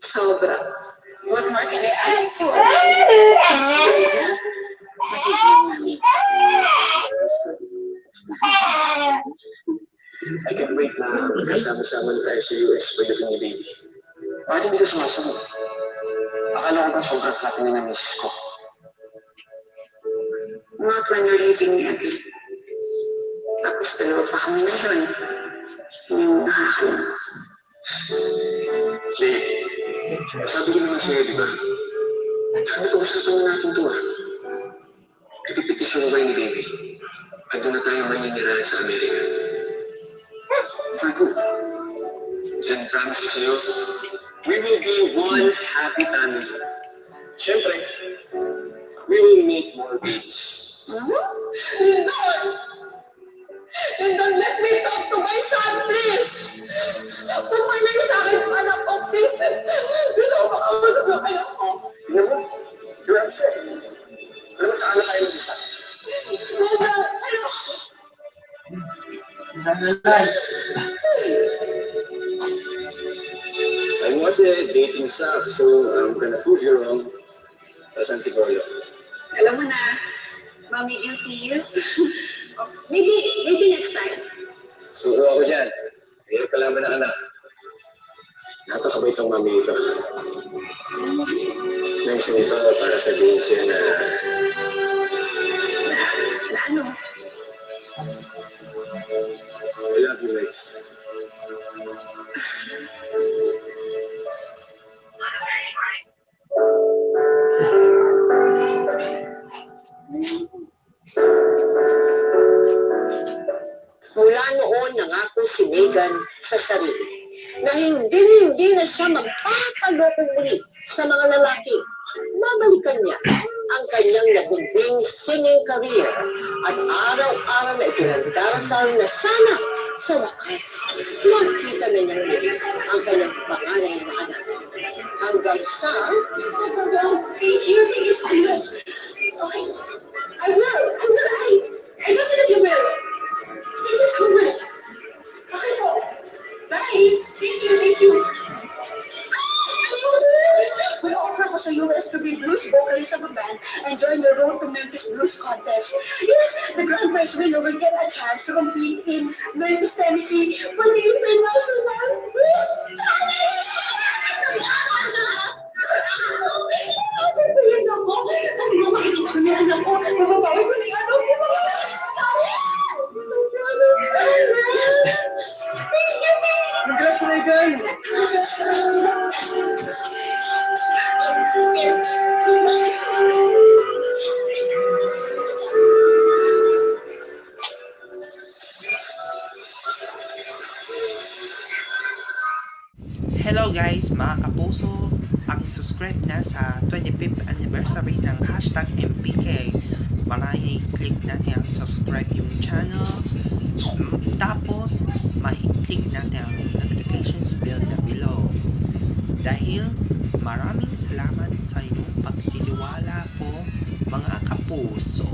Sobra. What more can I ask for? I can't wait na kasama-sama na tayo sa US pagdating ni baby. Bakit hindi ka sumasagot? Akala ko ba sobrang happy na miss ko? Not when you're leaving me again. Tapos dalawa pa kami ngayon. Yung nakakalaman. Sabi ko naman sa'yo, di ba? Sabi ko, usapan natin ito ah. Ipipetisyon mo ba yung baby? At doon na tayo maninira sa Amerika. For good. And promise ko sa'yo, we will be one happy family. Siyempre, we will make more babies. Lindon, let me talk to my son, please! Pumaling sa akin yung anak ko, please! Gusto ko makausap ng anak ko. Tignan mo, you're upset. Alam mo, saan na tayo mag-isa? Sabi mo kasi, dating stuff, so I'm gonna prove you wrong. Tapos ang siguro. Alam mo na, mommy duties. Maybe next time. Suko ako dyan. Hirap ka lang ba ng anak? Napakabait ang mami ito. Mention ito para sabihin siya na... Na ano? I love you, Lex. Mula noon nangako si Megan sa sarili na hindi na siya magpapaloko muli sa mga lalaki. Babalikan niya ang kanyang nabugbing singing career at araw-araw na ipinagdarasal na sana sa wakas makita na niyang muli ang kanyang panganay na anak. Hanggang sa... Everything is good. Okay. I will. I definitely will. Thank you so much. Okay po. Bye. Thank you. We offer ko sa US to be blues vocalist of a band and join the Road to Memphis Blues Contest. Yes, the grand prize winner will get a chance to compete in Memphis, Tennessee for the International Blues Challenge. Congratulations! Hello guys, mga kapuso, ang subscribe na sa 25th anniversary ng hashtag MPK. Marami i-click natin ang subscribe yung channel. Tapos, ma-click natin ang notifications bell na below. Dahil maraming salamat sa inyong pagtitiwala po mga kapuso.